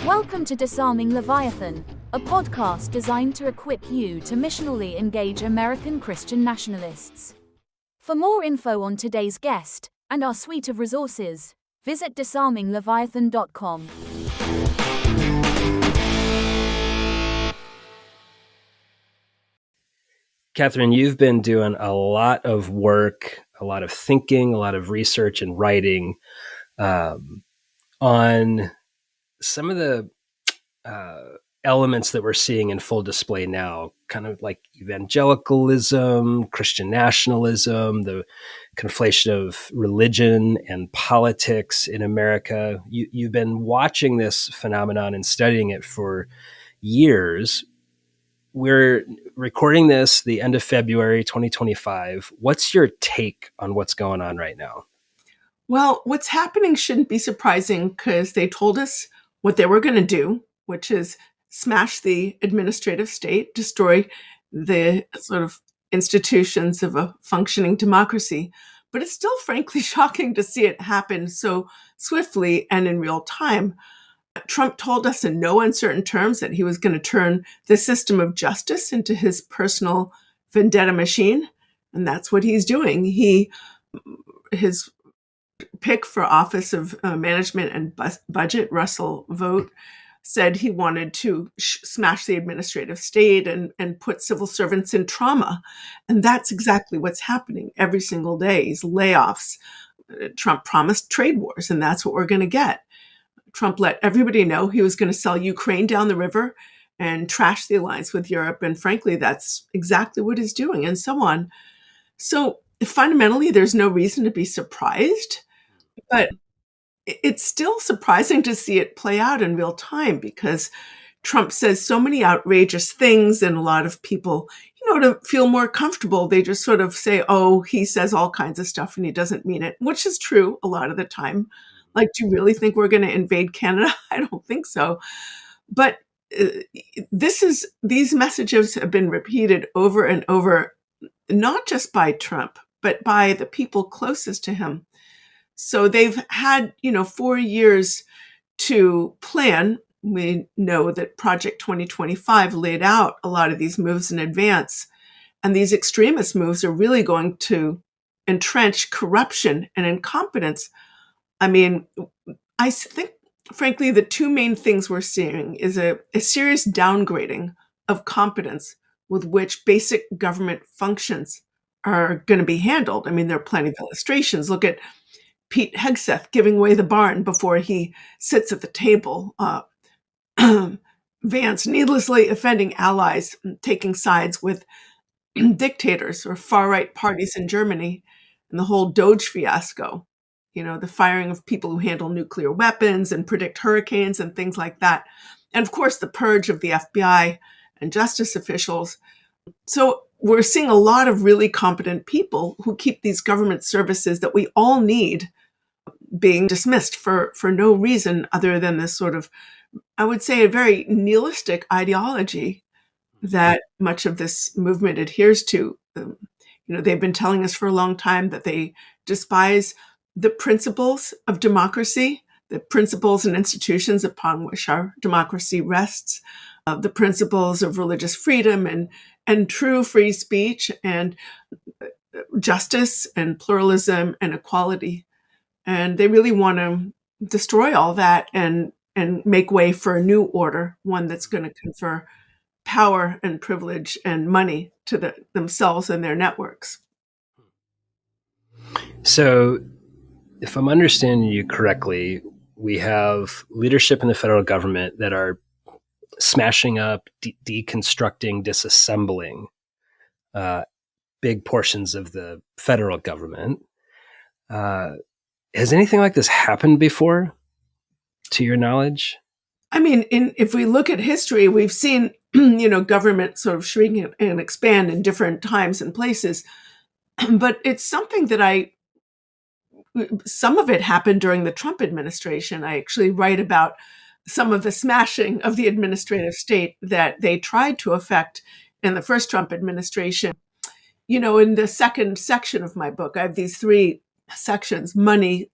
Welcome to Disarming Leviathan, a podcast designed to equip you to missionally engage American Christian nationalists. For more info on today's guest and our suite of resources, visit disarmingleviathan.com. Katherine, you've been doing a lot of work, a lot of thinking, a lot of research and writing on some of the elements that we're seeing in full display now, kind of like evangelicalism, Christian nationalism, the conflation of religion and politics in America. You've been watching this phenomenon and studying it for years. We're recording this the end of February 2025. What's your take on what's going on right now? Well, what's happening shouldn't be surprising because they told us what they were going to do, which is smash the administrative state, destroy the sort of institutions of a functioning democracy. But it's still frankly shocking to see it happen so swiftly and in real time. Trump told us in no uncertain terms that he was going to turn the system of justice into his personal vendetta machine. And that's what he's doing. His pick for Office of Management and Budget, Russell Vought, said he wanted to smash the administrative state and put civil servants in trauma. And that's exactly what's happening every single day. Is layoffs. Trump promised trade wars, and that's what we're going to get. Trump let everybody know he was going to sell Ukraine down the river and trash the alliance with Europe. And frankly, that's exactly what he's doing, and so on. So fundamentally, there's no reason to be surprised. But it's still surprising to see it play out in real time because Trump says so many outrageous things, and a lot of people, to feel more comfortable, they just sort of say, oh, he says all kinds of stuff and he doesn't mean it, which is true a lot of the time. Like, do you really think we're going to invade Canada? I don't think so. But these messages have been repeated over and over, not just by Trump, but by the people closest to him. So they've had, 4 years to plan. We know that Project 2025 laid out a lot of these moves in advance. And these extremist moves are really going to entrench corruption and incompetence. I mean, I think, frankly, the two main things we're seeing is a serious downgrading of competence with which basic government functions are going to be handled. I mean, there are plenty of illustrations. Look at Pete Hegseth giving away the barn before he sits at the table. Vance needlessly offending allies, taking sides with dictators or far-right parties in Germany, and the whole Doge fiasco. The firing of people who handle nuclear weapons and predict hurricanes and things like that. And of course, the purge of the FBI and justice officials. So we're seeing a lot of really competent people who keep these government services that we all need being dismissed for no reason other than this sort of, I would say, a very nihilistic ideology that much of this movement adheres to. They've been telling us for a long time that they despise the principles of democracy, the principles and institutions upon which our democracy rests, the principles of religious freedom and true free speech and justice and pluralism and equality. And they really want to destroy all that and make way for a new order, one that's going to confer power and privilege and money to themselves and their networks. So, if I'm understanding you correctly, we have leadership in the federal government that are smashing up, deconstructing, disassembling big portions of the federal government. Has anything like this happened before, to your knowledge? I mean, if we look at history, we've seen, government sort of shrink and expand in different times and places. But it's something that some of it happened during the Trump administration. I actually write about some of the smashing of the administrative state that they tried to effect in the first Trump administration. In the second section of my book, I have these 3 sections: money,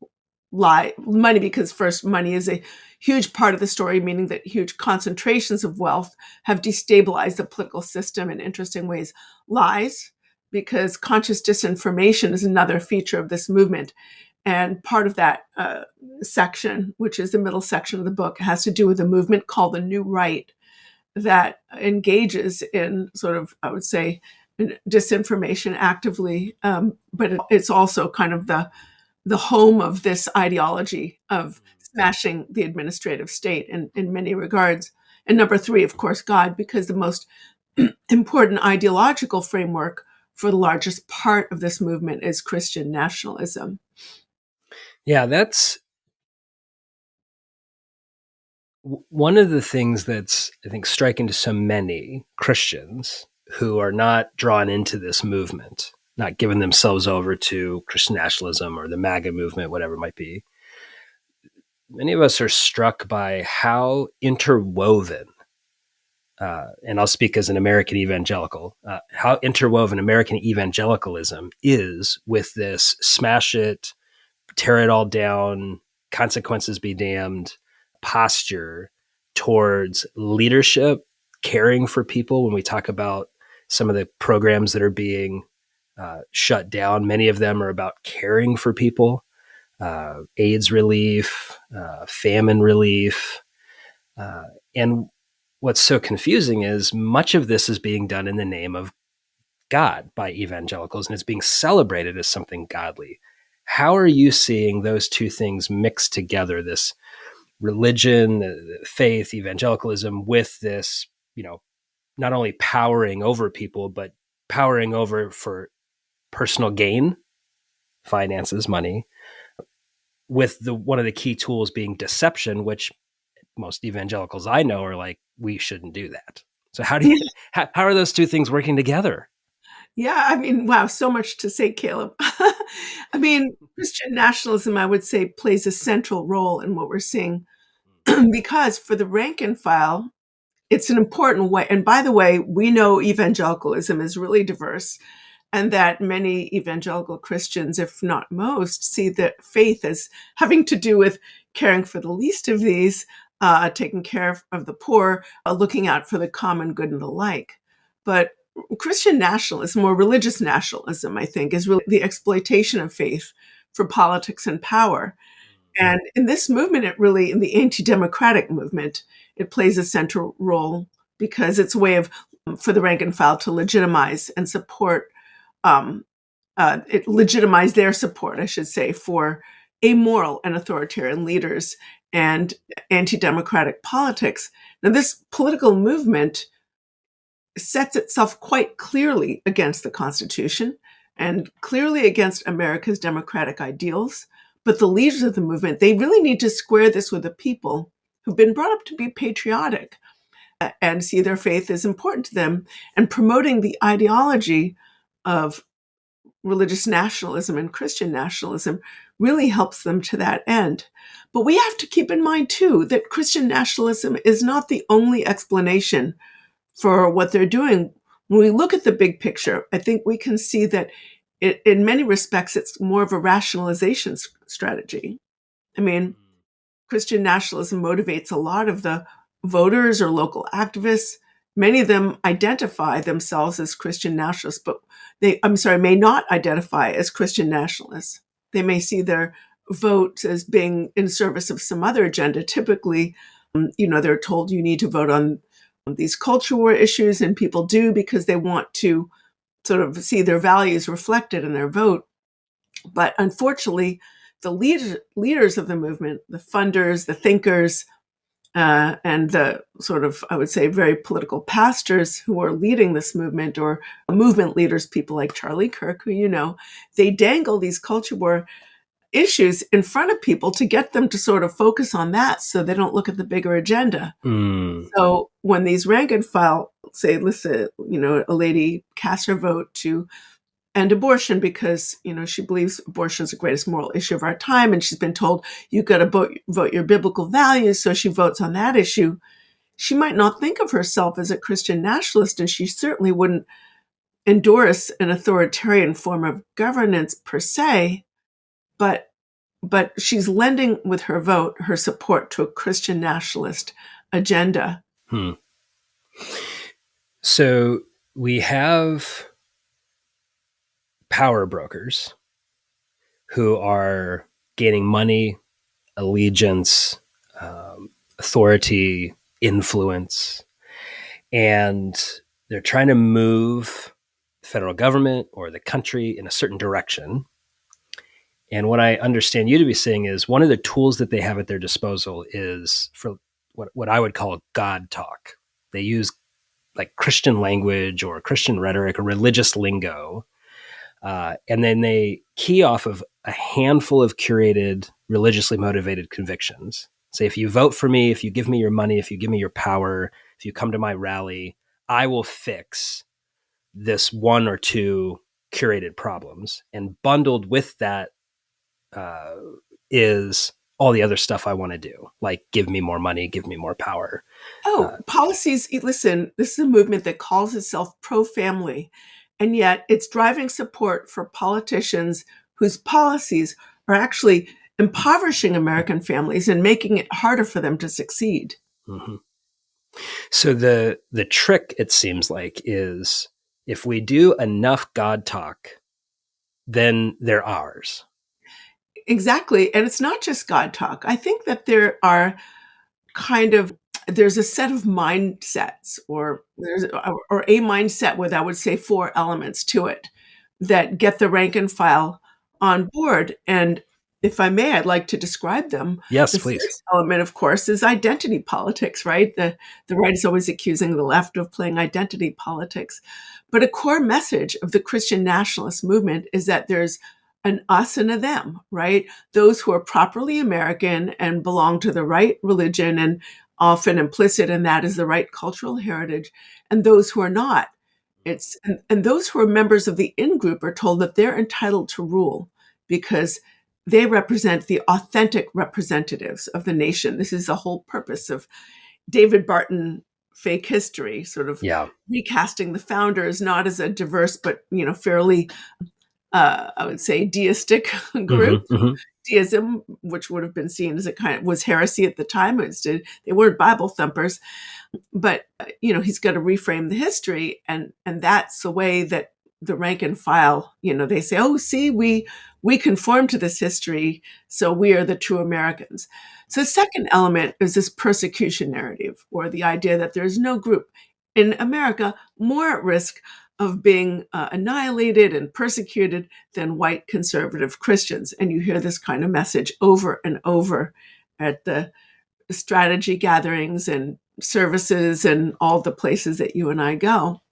money, because first, money is a huge part of the story, meaning that huge concentrations of wealth have destabilized the political system in interesting ways. Lies, because conscious disinformation is another feature of this movement. And part of that section, which is the middle section of the book, has to do with a movement called the New Right that engages in sort of, I would say, disinformation actively, but it's also kind of the home of this ideology of smashing the administrative state in many regards. And number three, of course, God, because the most important ideological framework for the largest part of this movement is Christian nationalism. Yeah, that's one of the things that's, I think, striking to so many Christians who are not drawn into this movement, not giving themselves over to Christian nationalism or the MAGA movement, whatever it might be. Many of us are struck by how interwoven, and I'll speak as an American evangelical, how interwoven American evangelicalism is with this smash it, tear it all down, consequences be damned posture towards leadership, caring for people. When we talk about some of the programs that are being shut down, many of them are about caring for people, AIDS relief, famine relief. And what's so confusing is much of this is being done in the name of God by evangelicals, and it's being celebrated as something godly. How are you seeing those two things mixed together, this religion, faith, evangelicalism, with this, not only powering over people, but powering over for personal gain, finances, money, with one of the key tools being deception, which most evangelicals I know are like, we shouldn't do that. So how are those two things working together? Yeah, I mean, wow, so much to say, Caleb. I mean, Christian nationalism, I would say, plays a central role in what we're seeing because for the rank and file, it's an important way. And by the way, we know evangelicalism is really diverse, and that many evangelical Christians, if not most, see that faith as having to do with caring for the least of these, taking care of the poor, looking out for the common good and the like. But Christian nationalism, or religious nationalism, I think, is really the exploitation of faith for politics and power. And in this movement, in the anti-democratic movement, it plays a central role because it's a way for the rank and file to legitimize and support, legitimize their support, I should say, for amoral and authoritarian leaders and anti-democratic politics. Now, this political movement sets itself quite clearly against the Constitution and clearly against America's democratic ideals. But the leaders of the movement, they really need to square this with the people who've been brought up to be patriotic and see their faith as important to them, and promoting the ideology of religious nationalism and Christian nationalism really helps them to that end. But we have to keep in mind, too, that Christian nationalism is not the only explanation for what they're doing. When we look at the big picture, I think we can see that in many respects, it's more of a rationalization strategy. I mean, Christian nationalism motivates a lot of the voters or local activists. Many of them identify themselves as Christian nationalists, but may not identify as Christian nationalists. They may see their vote as being in service of some other agenda. Typically, they're told you need to vote on these culture war issues, and people do because they want to sort of see their values reflected in their vote. But unfortunately, the leaders of the movement, the funders, the thinkers, and the sort of, I would say, very political pastors who are leading this movement, or movement leaders, people like Charlie Kirk, who they dangle these culture war issues in front of people to get them to sort of focus on that so they don't look at the bigger agenda. So when these rank and file say, listen, a lady casts her vote to end abortion because, she believes abortion is the greatest moral issue of our time, and she's been told, you've got to vote your biblical values, so she votes on that issue. She might not think of herself as a Christian nationalist, and she certainly wouldn't endorse an authoritarian form of governance per se, but but she's lending with her vote her support to a Christian nationalist agenda. So we have power brokers who are gaining money, allegiance, authority, influence, and they're trying to move the federal government or the country in a certain direction. And what I understand you to be saying is one of the tools that they have at their disposal is for what I would call God talk. They use like Christian language or Christian rhetoric or religious lingo. And then they key off of a handful of curated, religiously motivated convictions. Say, if you vote for me, if you give me your money, if you give me your power, if you come to my rally, I will fix this one or two curated problems. And bundled with that is all the other stuff I want to do, like give me more money, give me more power. Policies. Listen, this is a movement that calls itself pro-family, and yet it's driving support for politicians whose policies are actually impoverishing American families and making it harder for them to succeed. Mm-hmm. So the trick, it seems like, is if we do enough God talk, then they're ours. Exactly. And it's not just God talk. I think that there's a set of mindsets or a mindset with, I would say, 4 elements to it that get the rank and file on board. And if I may, I'd like to describe them. Yes, the please. first element, of course, is identity politics, right? The right is always accusing the left of playing identity politics. But a core message of the Christian nationalist movement is that there's an us and a them, right? Those who are properly American and belong to the right religion, and often implicit in that is the right cultural heritage, and those who are not. And those who are members of the in-group are told that they're entitled to rule because they represent the authentic representatives of the nation. This is the whole purpose of David Barton fake history, sort of recasting the founders, not as a diverse, but, fairly, I would say, deistic group. Mm-hmm, mm-hmm. Deism, which would have been seen as was heresy at the time. They weren't Bible thumpers, but he's got to reframe the history, and that's the way that the rank and file, they say, oh, see, we conform to this history, so we are the true Americans. So the second element is this persecution narrative, or the idea that there's no group in America more at risk of being annihilated and persecuted than white conservative Christians. And you hear this kind of message over and over at the strategy gatherings and services and all the places that you and I go.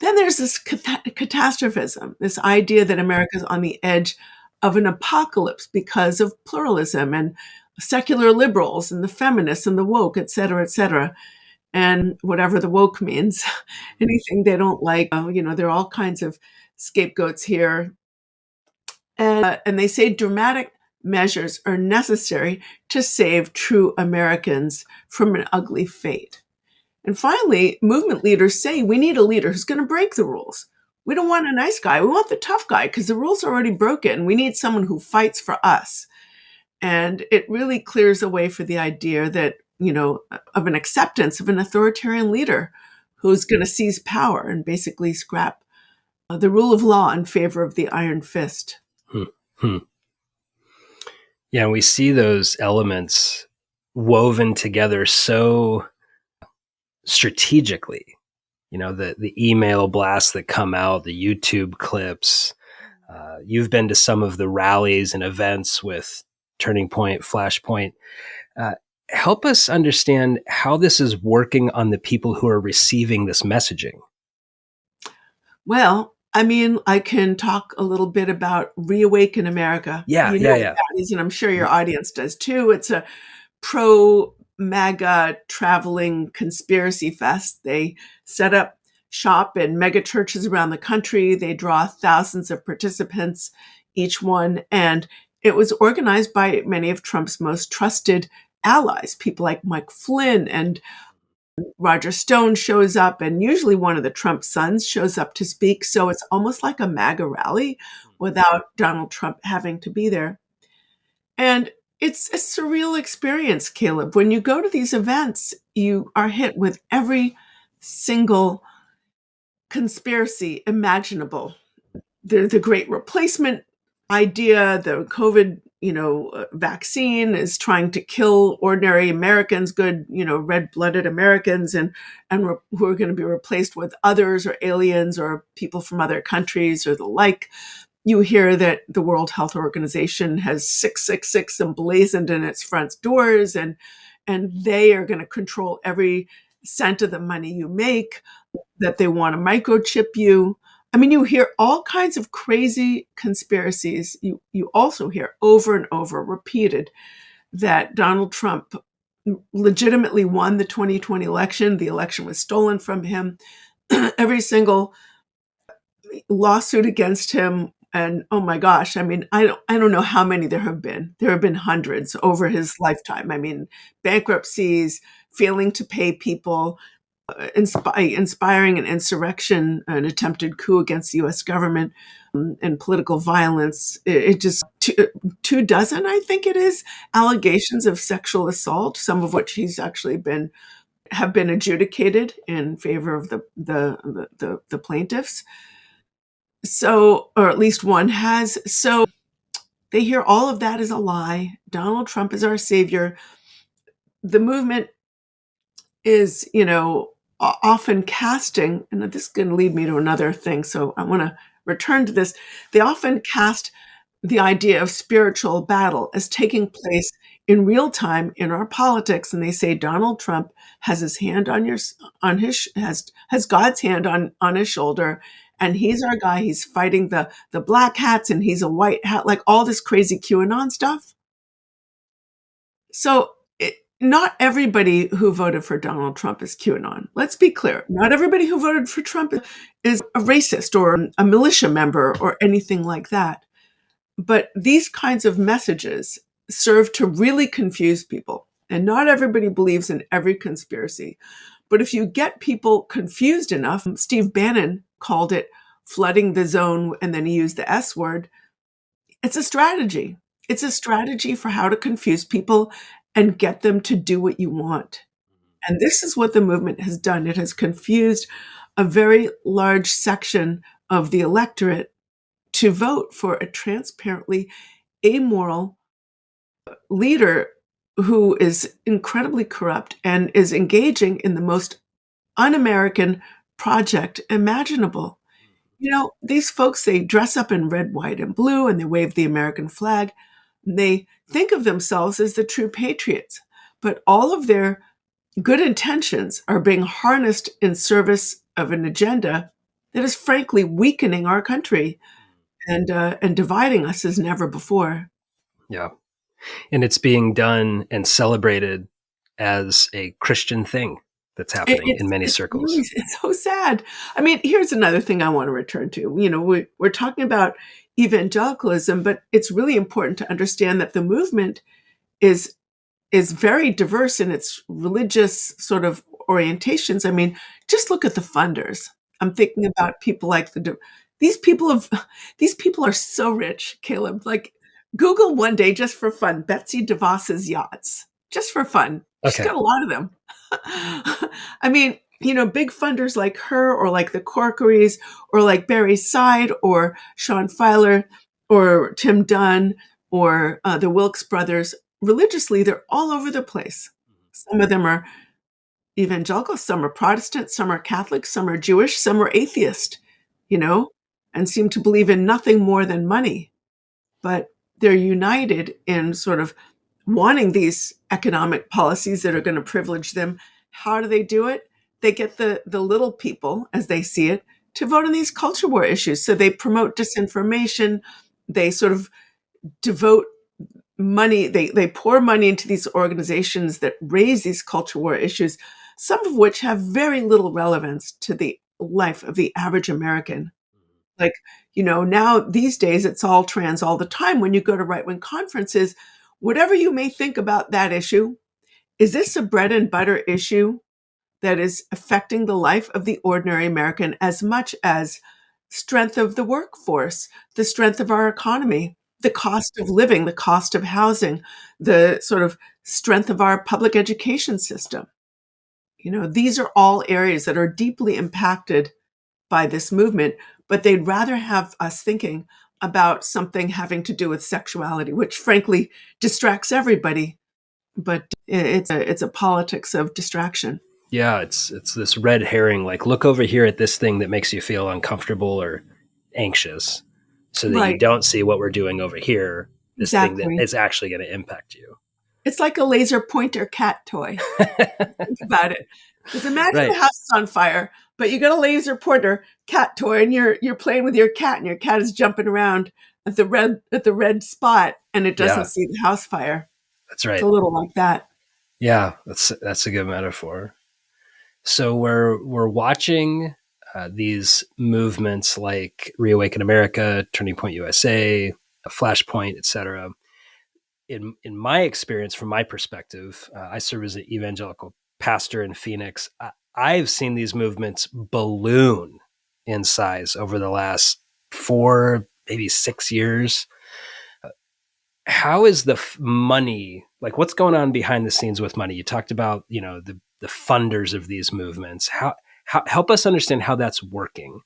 Then there's this catastrophism, this idea that America's on the edge of an apocalypse because of pluralism and secular liberals and the feminists and the woke, et cetera, and whatever the woke means, anything they don't like. There are all kinds of scapegoats here. And they say dramatic measures are necessary to save true Americans from an ugly fate. And finally, movement leaders say we need a leader who's going to break the rules. We don't want a nice guy. We want the tough guy because the rules are already broken. We need someone who fights for us. And it really clears the way for the idea that, of an acceptance of an authoritarian leader who's going to seize power and basically scrap the rule of law in favor of the iron fist. Yeah, we see those elements woven together so strategically. The email blasts that come out, the YouTube clips. You've been to some of the rallies and events with Turning Point, Flashpoint. Help us understand how this is working on the people who are receiving this messaging. Well, I can talk a little bit about Reawaken America. Yeah. What that is, and I'm sure your audience does too. It's a pro-MAGA traveling conspiracy fest. They set up shop in mega churches around the country. They draw thousands of participants, each one, and it was organized by many of Trump's most trusted allies, people like Mike Flynn, and Roger Stone shows up, and usually one of the Trump sons shows up to speak. So it's almost like a MAGA rally without Donald Trump having to be there. And it's a surreal experience, Caleb. When you go to these events, you are hit with every single conspiracy imaginable. The great replacement idea, the COVID, vaccine is trying to kill ordinary Americans, good, red-blooded Americans, and who are going to be replaced with others or aliens or people from other countries or the like. You hear that the World Health Organization has 666 emblazoned in its front doors, and they are going to control every cent of the money you make, that they want to microchip you. I mean, you hear all kinds of crazy conspiracies. You also hear over and over repeated that Donald Trump legitimately won the 2020 election. The election was stolen from him. Every single lawsuit against him, and oh my gosh, I mean, I don't know how many there have been. There have been hundreds over his lifetime. I mean, bankruptcies, failing to pay people, inspiring an insurrection, an attempted coup against the U.S. government, and political violence. It just two dozen, I think it is, allegations of sexual assault, some of which he's actually have been adjudicated in favor of the plaintiffs. So, or at least one has. So they hear all of that is a lie. Donald Trump is our savior. The movement is, often casting, and this is going to lead me to another thing, so I want to return to this. They often cast the idea of spiritual battle as taking place in real time in our politics, and they say Donald Trump has his hand has God's hand on his shoulder, and he's our guy. He's fighting the black hats, and he's a white hat, like all this crazy QAnon stuff. So not everybody who voted for Donald Trump is QAnon. Let's be clear. Not everybody who voted for Trump is a racist or a militia member or anything like that. But these kinds of messages serve to really confuse people. And not everybody believes in every conspiracy. But if you get people confused enough, Steve Bannon called it flooding the zone, and then he used the S word. It's a strategy. It's a strategy for how to confuse people and get them to do what you want. And this is what the movement has done. It has confused a very large section of the electorate to vote for a transparently amoral leader who is incredibly corrupt and is engaging in the most un-American project imaginable. These folks, they dress up in red, white, and blue, and they wave the American flag. They think of themselves as the true patriots, but all of their good intentions are being harnessed in service of an agenda that is frankly weakening our country and dividing us as never before. Yeah. And it's being done and celebrated as a Christian thing that's happening in many circles. It's so sad. I mean, here's another thing I want to return to. We're talking about evangelicalism, but it's really important to understand that the movement is very diverse in its religious sort of orientations. I mean, just look at the funders. I'm thinking about people like these people are so rich, Caleb. Like, Google one day just for fun, Betsy DeVos's yachts, just for fun. She's Okay. got a lot of them. I mean, big funders like her, or like the Corkeries, or like Barry Side, or Sean Filer, or Tim Dunn, or the Wilkes brothers. Religiously, they're all over the place. Some of them are evangelical, some are Protestant, some are Catholic, some are Jewish, some are atheist, and seem to believe in nothing more than money. But they're united in sort of wanting these economic policies that are going to privilege them. How do they do it? They get the little people, as they see it, to vote on these culture war issues. So they promote disinformation. They sort of devote money, they pour money into these organizations that raise these culture war issues, some of which have very little relevance to the life of the average American. Like, now these days it's all trans all the time. When you go to right-wing conferences, whatever you may think about that issue, is this a bread and butter issue that is affecting the life of the ordinary American as much as strength of the workforce, the strength of our economy, the cost of living, the cost of housing, the sort of strength of our public education system. These are all areas that are deeply impacted by this movement, but they'd rather have us thinking about something having to do with sexuality, which frankly distracts everybody, but it's a politics of distraction. Yeah, it's this red herring, like look over here at this thing that makes you feel uncomfortable or anxious so that you Right, don't see what we're doing over here, this thing that exactly. is actually going to impact you. It's like a laser pointer cat toy. Think about it. Because imagine the Right. house is on fire, but you got a laser pointer cat toy, and you're playing with your cat, and your cat is jumping around at the red spot, and it doesn't Yeah, see the house fire. that's It's right. a little like that. Yeah, that's a good metaphor. So we're watching these movements like Reawaken America, Turning Point USA, Flashpoint, etc. In my experience, from my perspective, I serve as an evangelical pastor in Phoenix. I've seen these movements balloon in size over the last 4, maybe 6 years. How is the money, like what's going on behind the scenes with money? You talked about, the funders of these movements. How help us understand how that's working.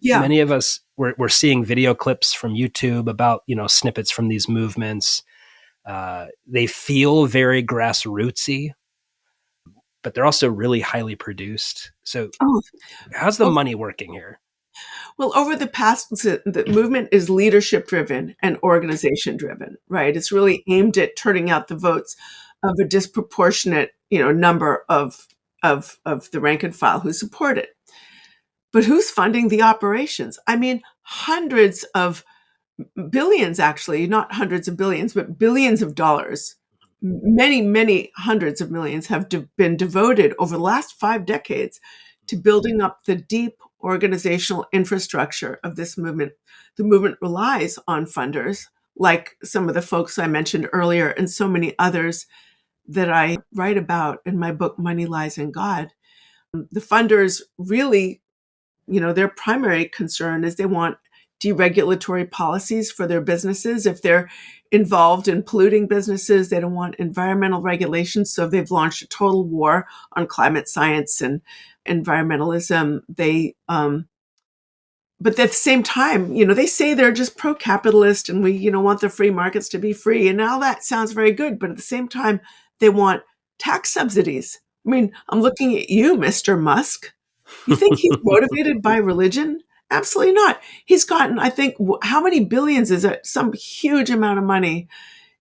Yeah. Many of us we're seeing video clips from YouTube about, snippets from these movements. They feel very grassrootsy, but they're also really highly produced. So Oh, how's the oh, money working here? well, over the past, the movement is leadership driven and organization driven, right? It's really aimed at turning out the votes of a disproportionate, number of the rank and file who support it. But who's funding the operations? I mean, hundreds of billions, actually, not hundreds of billions, but billions of dollars, many, many hundreds of millions have been devoted over the last 5 decades to building up the deep organizational infrastructure of this movement. The movement relies on funders like some of the folks I mentioned earlier and so many others that I write about in my book, Money Lies in God. The funders really, their primary concern is they want deregulatory policies for their businesses. If they're involved in polluting businesses, they don't want environmental regulations. So they've launched a total war on climate science and environmentalism. But at the same time, they say they're just pro-capitalist and we, want the free markets to be free. And all that sounds very good. But at the same time, they want tax subsidies. I mean, I'm looking at you, Mr. Musk. You think he's motivated by religion? Absolutely not. He's gotten, I think, how many billions is it? Some huge amount of money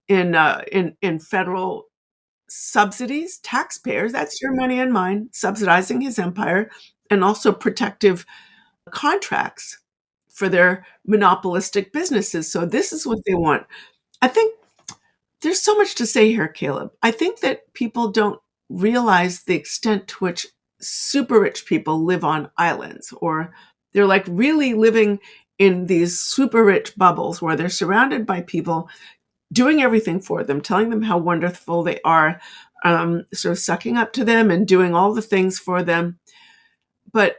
in federal subsidies, taxpayers. That's your money and mine, subsidizing his empire, and also protective contracts for their monopolistic businesses. So this is what they want. I think there's so much to say here, Caleb. I think that people don't realize the extent to which super rich people live on islands, or they're like really living in these super rich bubbles where they're surrounded by people doing everything for them, telling them how wonderful they are, sort of sucking up to them and doing all the things for them. But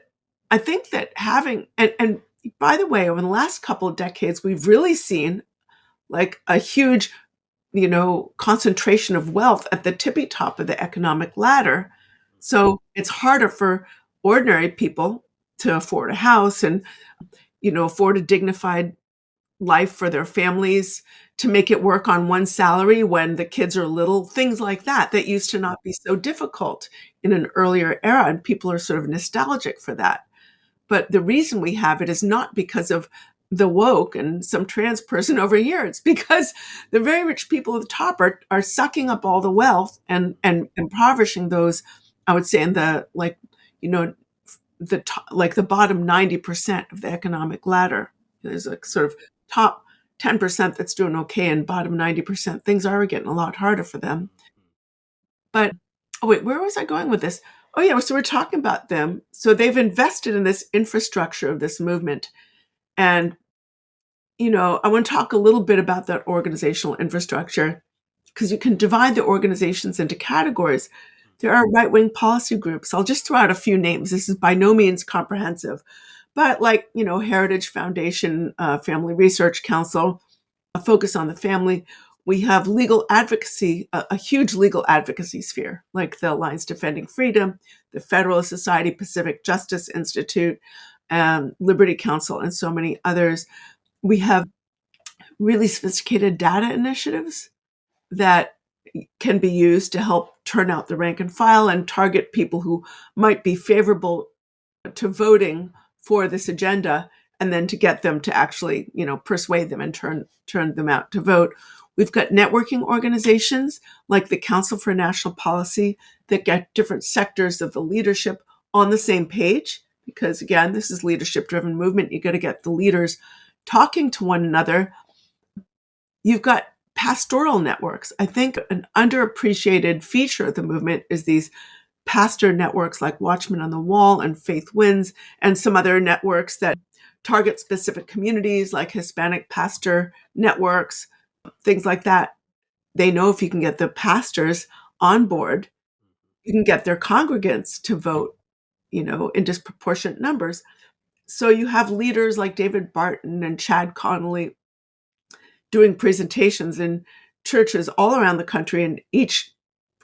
I think that and by the way, over the last couple of decades, we've really seen like a huge concentration of wealth at the tippy top of the economic ladder. So it's harder for ordinary people to afford a house and, afford a dignified life for their families, to make it work on one salary when the kids are little, things like that, that used to not be so difficult in an earlier era. And people are sort of nostalgic for that. But the reason we have it is not because of the woke and some trans person over here. It's because the very rich people at the top are sucking up all the wealth and impoverishing those, I would say, in the the top, like the bottom 90% of the economic ladder. There's a sort of top 10% that's doing okay, and bottom 90%, things are getting a lot harder for them. But oh wait, where was I going with this? Oh yeah, so we're talking about them. So they've invested in this infrastructure of this movement. And, I want to talk a little bit about that organizational infrastructure because you can divide the organizations into categories. There are right-wing policy groups. I'll just throw out a few names. This is by no means comprehensive, but like, Heritage Foundation, Family Research Council, a focus on the family. We have legal advocacy, a huge legal advocacy sphere, like the Alliance Defending Freedom, the Federalist Society, Pacific Justice Institute, Liberty Council, and so many others. We have really sophisticated data initiatives that can be used to help turn out the rank and file and target people who might be favorable to voting for this agenda, and then to get them to actually, persuade them and turn them out to vote. We've got networking organizations like the Council for National Policy that get different sectors of the leadership on the same page, because again, this is leadership-driven movement. You got to get the leaders talking to one another. You've got pastoral networks. I think an underappreciated feature of the movement is these pastor networks like Watchmen on the Wall and Faith Wins, and some other networks that target specific communities like Hispanic pastor networks, things like that. They know if you can get the pastors on board, you can get their congregants to vote, in disproportionate numbers. So you have leaders like David Barton and Chad Connolly doing presentations in churches all around the country, and each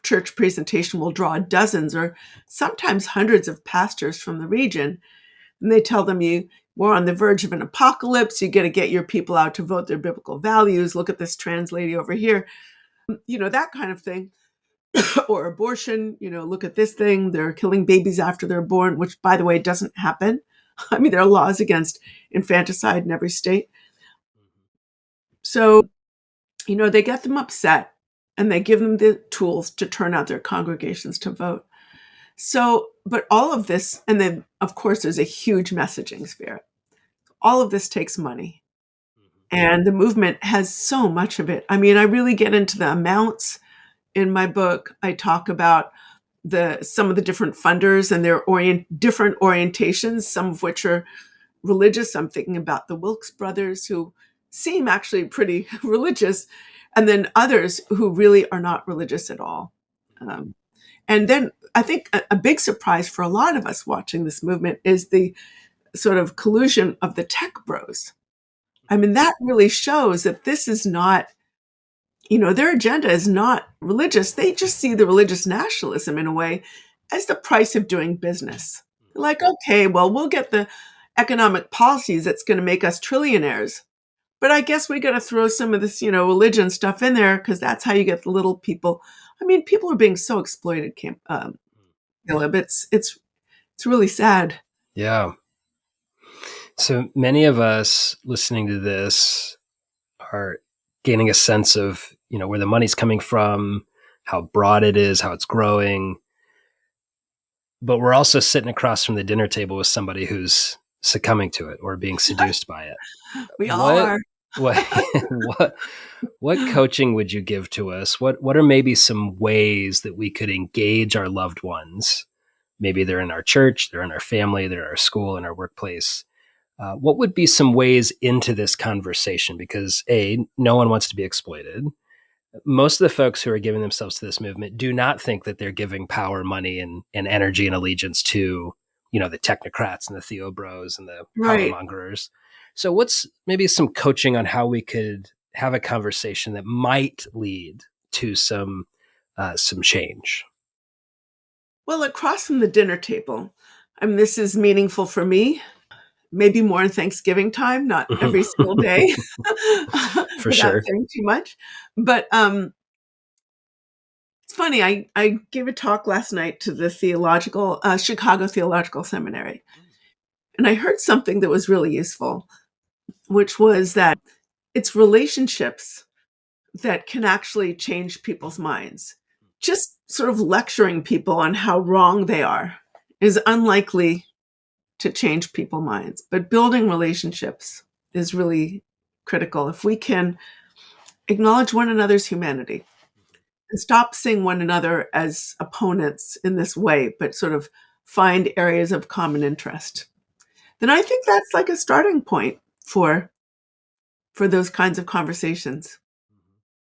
church presentation will draw dozens or sometimes hundreds of pastors from the region. And they tell them we're on the verge of an apocalypse. You got to get your people out to vote their biblical values. Look at this trans lady over here, that kind of thing. Or abortion, look at this thing. They're killing babies after they're born, which, by the way, doesn't happen. I mean, there are laws against infanticide in every state. So, they get them upset and they give them the tools to turn out their congregations to vote. So, but all of this, and then of course there's a huge messaging sphere. All of this takes money. And the movement has so much of it. I mean, I really get into the amounts in my book. I talk about some of the different funders and their different orientations, some of which are religious. I'm thinking about the Wilkes brothers, who seem actually pretty religious, and then others who really are not religious at all. And then I think a big surprise for a lot of us watching this movement is the sort of collusion of the tech bros. I mean, that really shows that this is not, their agenda is not religious. They just see the religious nationalism in a way as the price of doing business. Like, okay, well, we'll get the economic policies that's going to make us trillionaires. But I guess we got to throw some of this, religion stuff in there, because that's how you get the little people. I mean, people are being so exploited, Caleb. It's really sad. Yeah. So many of us listening to this are gaining a sense of, where the money's coming from, how broad it is, how it's growing. But we're also sitting across from the dinner table with somebody who's succumbing to it or being seduced by it. We all are. What coaching would you give to us? What are maybe some ways that we could engage our loved ones? Maybe they're in our church, they're in our family, they're in our school, in our workplace. What would be some ways into this conversation? Because no one wants to be exploited. Most of the folks who are giving themselves to this movement do not think that they're giving power, money, and energy and allegiance to, the technocrats and the Theo bros and the Right. power mongers. So what's maybe some coaching on how we could have a conversation that might lead to some change? Well, across from the dinner table, this is meaningful for me. Maybe more in Thanksgiving time, not every single day, For without sure. saying too much. But it's funny. I gave a talk last night to the Chicago Theological Seminary, and I heard something that was really useful, which was that it's relationships that can actually change people's minds. Just sort of lecturing people on how wrong they are is unlikely to change people's minds, but building relationships is really critical. If we can acknowledge one another's humanity and stop seeing one another as opponents in this way, but sort of find areas of common interest, then I think that's like a starting point for those kinds of conversations.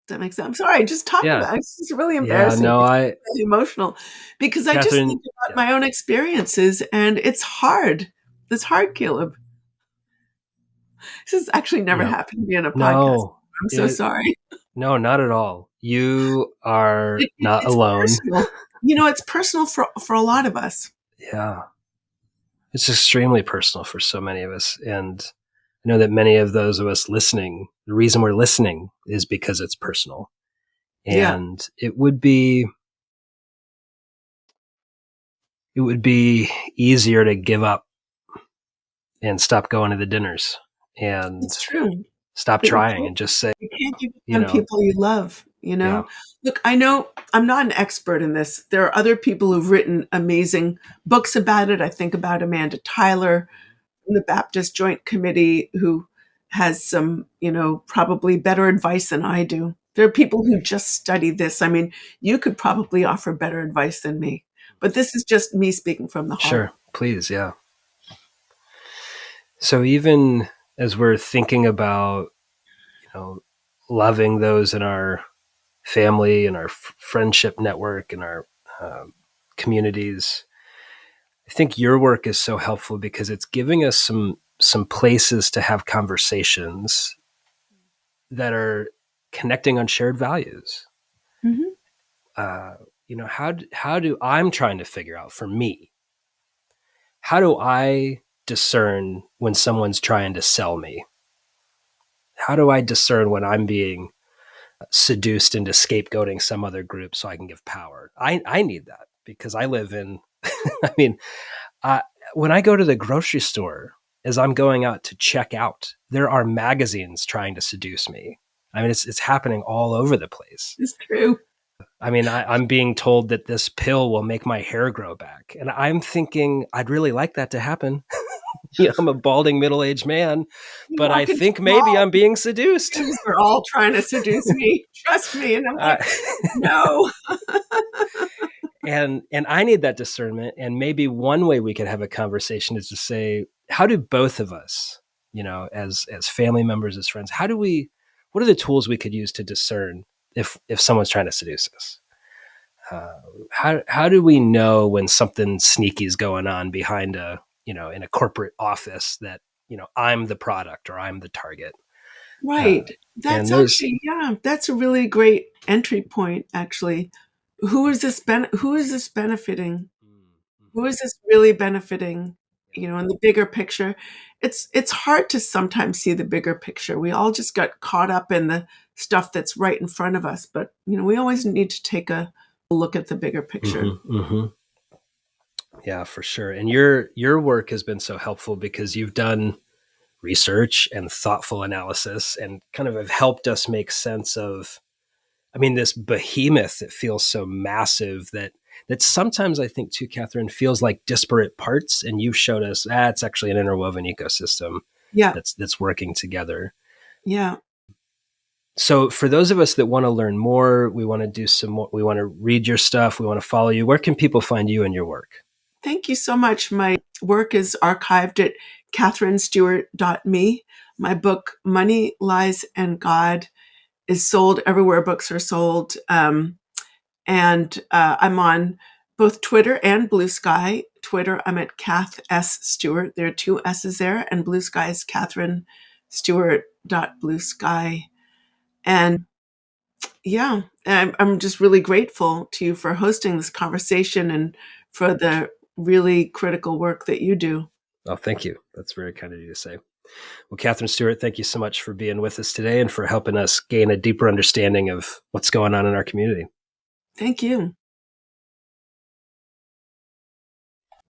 Does that make sense? I'm sorry, I just talked about it. It's just really embarrassing. Yeah, no, It's really emotional, because I just Katherine, think about my own experiences, and it's hard. It's hard, Caleb. This has actually never happened to me in a podcast. No, I'm so sorry. No, not at all. You are not It's alone. personal. It's personal for a lot of us. Yeah. It's extremely personal for so many of us. And I know that many of those of us listening, the reason we're listening is because it's personal. Yeah. And it would be easier to give up and stop going to the dinners and It's true. stop But trying and just say, you can't give up you on know, people you love, yeah, Look, I know I'm not an expert in this. There are other people who've written amazing books about it. I think about Amanda Tyler from the Baptist Joint Committee who has some, probably better advice than I do. There are people who just study this. I mean, you could probably offer better advice than me, but this is just me speaking from the heart. sure, please, yeah. So even as we're thinking about, loving those in our family and our friendship network and our communities, I think your work is so helpful because it's giving us some places to have conversations that are connecting on shared values. Mhm. How do I'm trying to figure out for me, how do I discern when someone's trying to sell me? How do I discern when I'm being seduced into scapegoating some other group so I can give power? I need that because I live in, I mean, uh, when I go to the grocery store, as I'm going out to check out, there are magazines trying to seduce me. I mean, it's happening all over the place. It's true. I mean, I'm being told that this pill will make my hair grow back. And I'm thinking, I'd really like that to happen. I'm a balding middle-aged man, You but I walk into think a maybe mall, I'm being seduced. they're all trying to seduce me. Trust me. And I'm Uh, like, no. and I need that discernment. And maybe one way we could have a conversation is to say, how do both of us, as family members, as friends, what are the tools we could use to discern if someone's trying to seduce us? How do we know when something sneaky is going on behind in a corporate office that, I'm the product or I'm the target? Right. And That's those, actually, yeah, that's a really great entry point, actually. Who is this benefiting? Who is this really benefiting? In the bigger picture, it's hard to sometimes see the bigger picture. We all just got caught up in the stuff that's right in front of us, but we always need to take a look at the bigger picture. Yeah, for sure. And your work has been so helpful because you've done research and thoughtful analysis and kind of have helped us make sense of, I mean, this behemoth that feels so massive that sometimes I think too, Katherine, feels like disparate parts. And you've showed us it's actually an interwoven ecosystem Yeah, that's working together. yeah. So for those of us that want to learn more, we want to do some more, we want to read your stuff, we want to follow you. Where can people find you and your work? Thank you so much. My work is archived at katherinestewart.me. My book, Money, Lies, and God, is sold everywhere books are sold. And I'm on both Twitter and Blue Sky. Twitter, I'm at Kath S. Stewart. There are two S's there. And Blue Sky is Katherine Stewart Blue Sky. And yeah, I'm just really grateful to you for hosting this conversation and for the really critical work that you do. Oh, thank you. That's very kind of you to say. Well, Katherine Stewart, thank you so much for being with us today and for helping us gain a deeper understanding of what's going on in our community. Thank you.